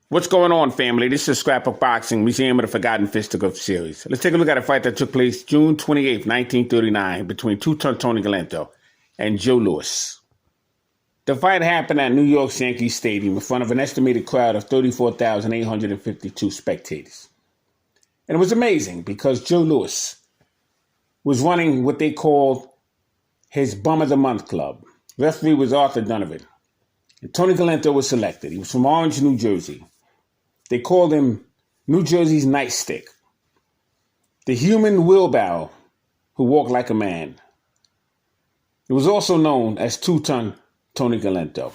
What's going on, family? This is Scrapbook Boxing, Museum of the Forgotten Fisticuffs series. Let's take a look at a fight that took place June 28, 1939, between two-ton Tony Galento and Joe Louis. The fight happened at New York's Yankee Stadium in front of an estimated crowd of 34,852 spectators. And it was amazing because Joe Louis was running what they called his Bum of the Month club. Referee was Arthur Donovan. And Tony Galento was selected. He was from Orange, New Jersey. They called him New Jersey's nightstick, the human wheelbarrow who walked like a man. It was also known as two-ton Tony Galento.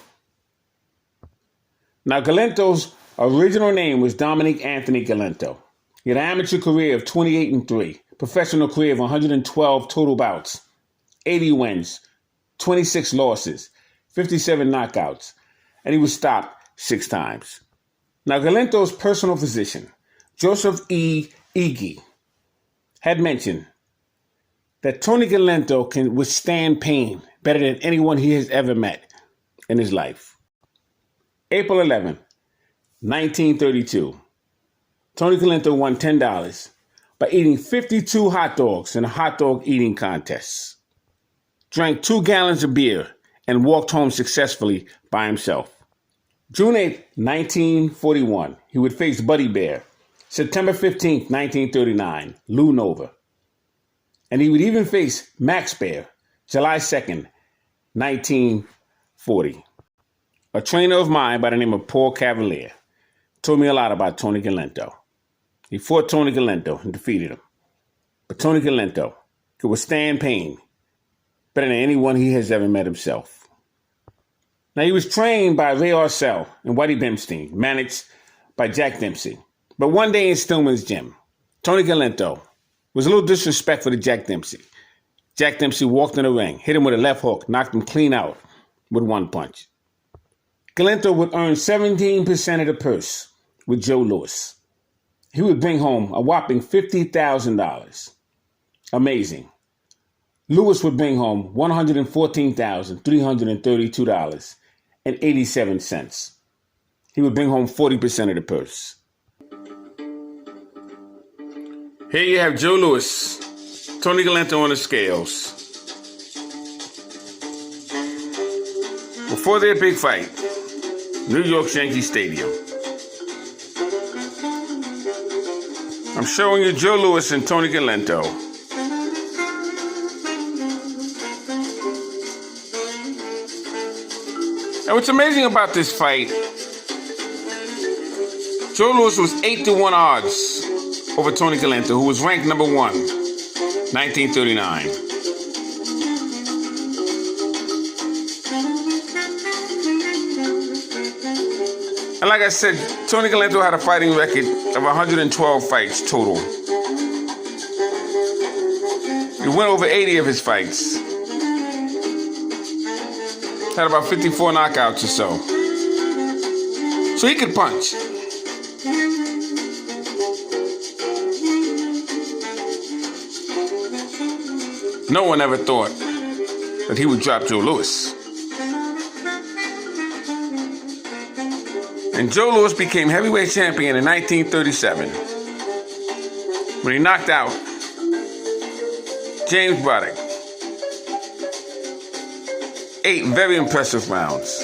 Now, Galento's original name was Dominic Anthony Galento. He had an amateur career of 28-3, professional career of 112 total bouts, 80 wins, 26 losses, 57 knockouts, and he was stopped 6 times. Now, Galento's personal physician, Joseph E. Ige, had mentioned that Tony Galento can withstand pain better than anyone he has ever met in his life. April 11, 1932, Tony Galento won $10 by eating 52 hot dogs in a hot dog eating contest, drank 2 gallons of beer, and walked home successfully by himself. June 8, 1941, he would face Buddy Bear. September 15, 1939, Lou Nova. And he would even face Max Bear, July 2nd, 1940. A trainer of mine by the name of Paul Cavalier told me a lot about Tony Galento. He fought Tony Galento and defeated him. But Tony Galento could withstand pain better than anyone he has ever met himself. Now, he was trained by Ray Arcel and Whitey Dempsey, managed by Jack Dempsey. But one day in Stillman's gym, Tony Galento was a little disrespectful to Jack Dempsey. Jack Dempsey walked in the ring, hit him with a left hook, knocked him clean out with one punch. Galento would earn 17% of the purse with Joe Louis. He would bring home a whopping $50,000. Amazing. Louis would bring home $114,332.87. He would bring home 40% of the purse. Here you have Joe Louis, Tony Galento on the scales. Before their big fight, New York's Yankee Stadium. I'm showing you Joe Louis and Tony Galento. And what's amazing about this fight, Joe Louis was 8-1 odds over Tony Galento, who was ranked number 1, 1939. And like I said, Tony Galento had a fighting record of 112 fights total. He won over 80 of his fights. Had about 54 knockouts or so. So he could punch. No one ever thought that he would drop Joe Louis. And Joe Louis became heavyweight champion in 1937 when he knocked out James Braddock. 8 very impressive rounds.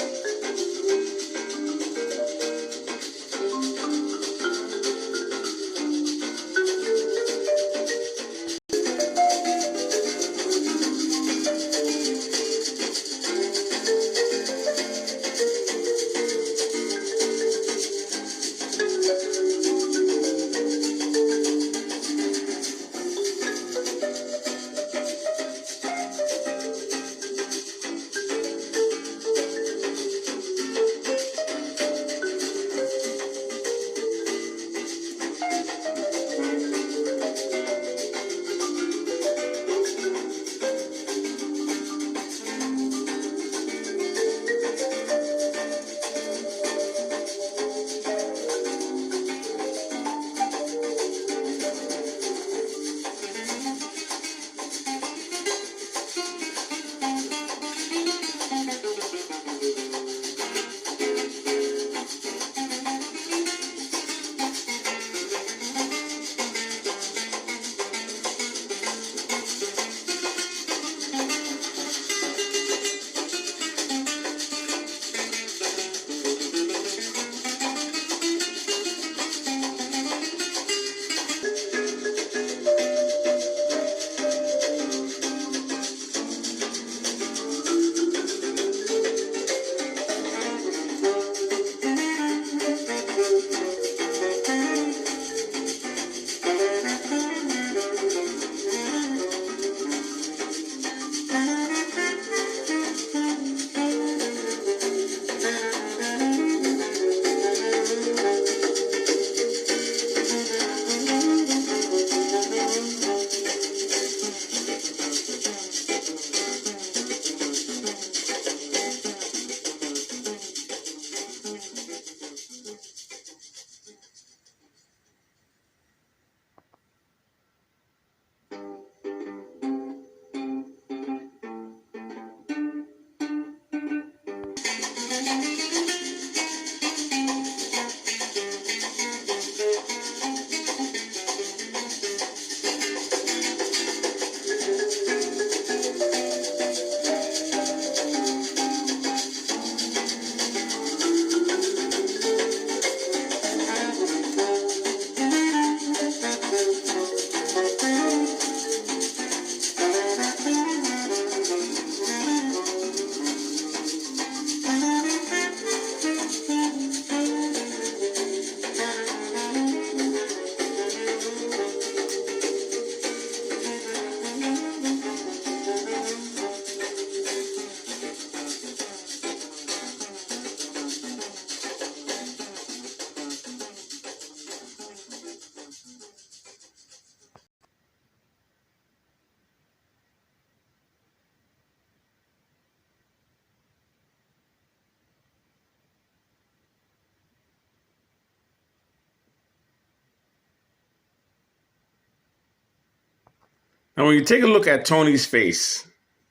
Now, when you take a look at Tony's face,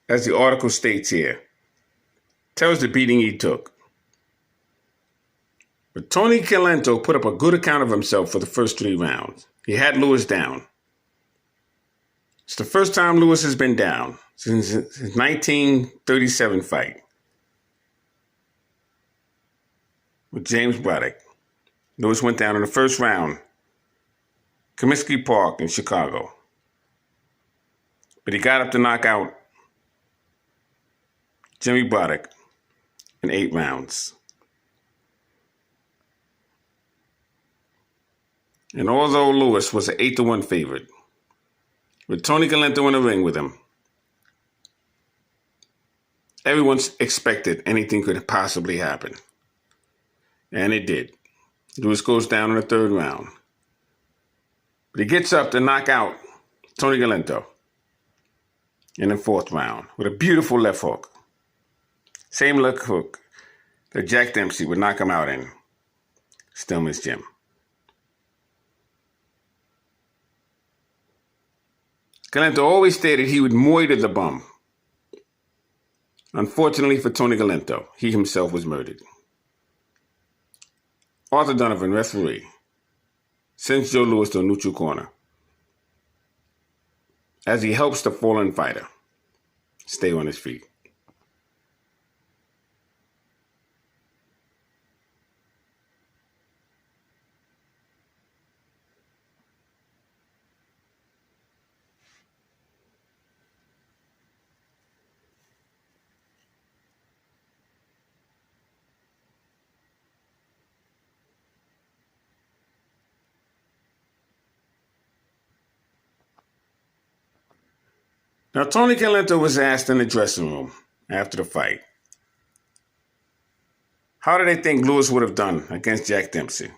as the article states here, tells the beating he took. But Tony Galento put up a good account of himself for the first 3 rounds. He had Lewis down. It's the first time Lewis has been down since his 1937 fight with James Braddock. Lewis went down in the first round, Comiskey Park in Chicago. But he got up to knock out Jimmy Braddock in 8 rounds. And although Lewis was an 8-1 favorite, with Tony Galento in the ring with him, everyone expected anything could possibly happen. And it did. Lewis goes down in the 3rd round. But he gets up to knock out Tony Galento in the 4th round with a beautiful left hook. Same left hook that Jack Dempsey would knock him out in Stillman's gym. Galento always stated he would moiter the bum. Unfortunately for Tony Galento, he himself was murdered. Arthur Donovan, referee, sends Joe Louis to a neutral corner as he helps the fallen fighter stay on his feet. Now, Tony Galento was asked in the dressing room after the fight, how did they think Lewis would have done against Jack Dempsey?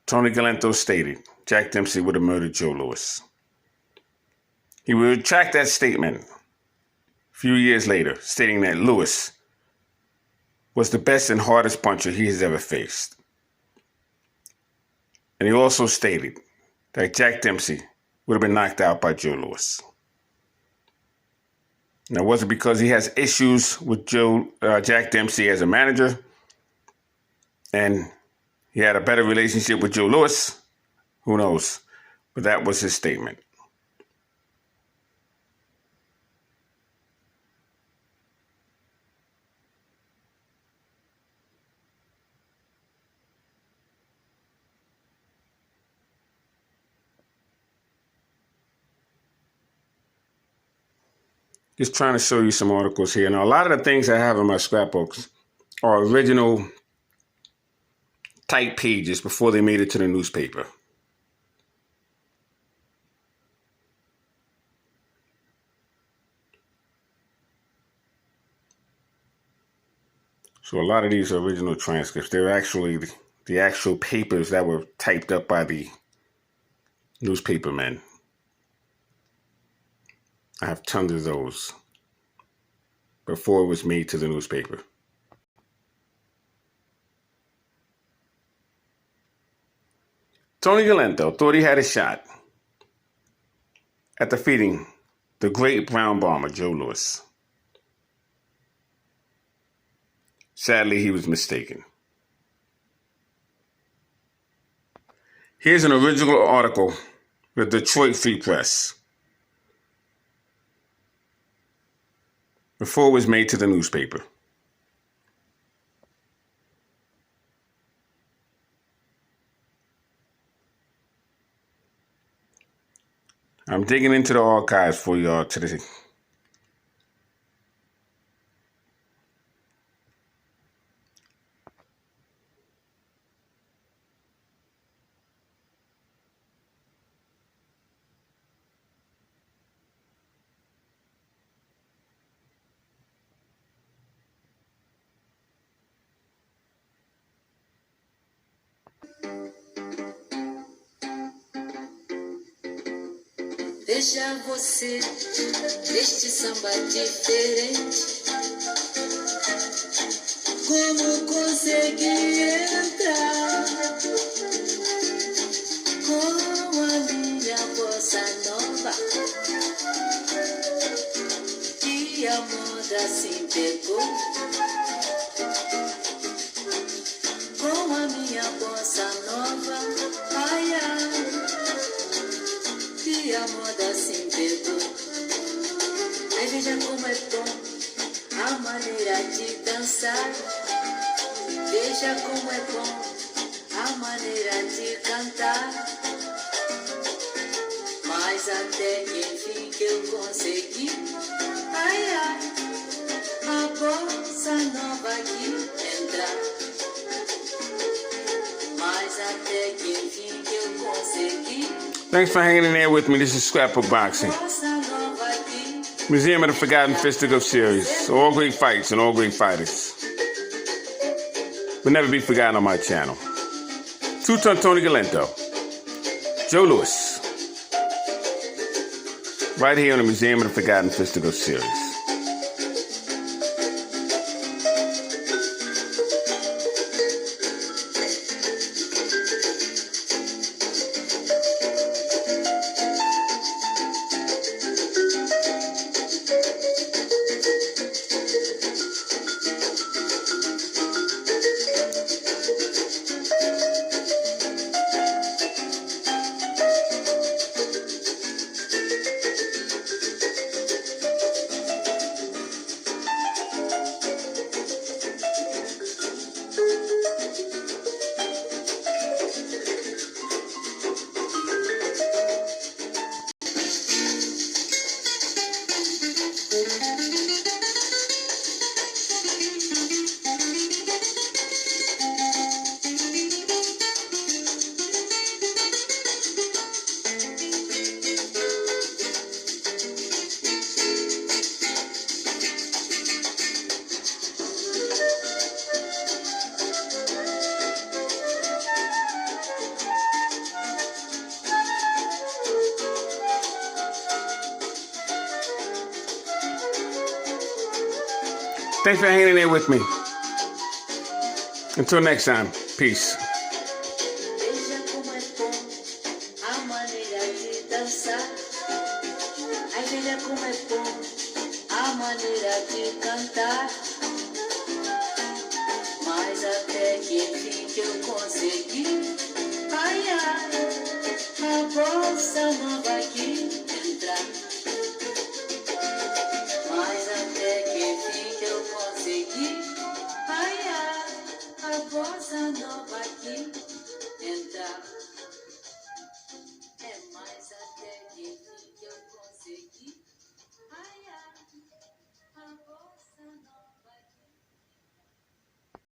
Tony Galento stated Jack Dempsey would have murdered Joe Louis. He would retract that statement a few years later, stating that Lewis was the best and hardest puncher he has ever faced. And he also stated that Jack Dempsey would have been knocked out by Joe Louis. Now, was it because he has issues with Jack Dempsey as a manager and he had a better relationship with Joe Louis? Who knows? But that was his statement. Just trying to show you some articles here. Now, a lot of the things I have in my scrapbooks are original type pages before they made it to the newspaper. So a lot of these are original transcripts. They're actually the actual papers that were typed up by the newspapermen. I have tons of those before it was made to the newspaper. Tony Galento thought he had a shot at defeating the great brown bomber, Joe Louis. Sadly, he was mistaken. Here's an original article with the Detroit Free Press before it was made to the newspaper. I'm digging into the archives for y'all today. Veja você neste samba diferente. Como consegui entrar? Como moda se pegou com a minha bossa nova, ai, ai, que a moda se pegou. Aí veja como é bom a maneira de dançar, veja como é bom a maneira de cantar. Mas até que enfim que eu consegui, ai, ai, a bossa nova aqui entrar. Mas até que enfim que eu consegui. Thanks for hanging in there with me. This is Scrapbook Boxing, Bossa nova aqui. Museum of the Forgotten Fisticuffs series. All great fights and all great fighters will never be forgotten on my channel. Two-Ton Tony Galindo, Joe Louis, right here on the Museum of the Forgotten Fisticuffs series. Thanks for hanging in there with me. Until next time, peace. Veja como é bom a maneira de dançar. Ai, veja como é bom a maneira de cantar. Mas até que enfim que eu consegui, ai, ai, a bossa nova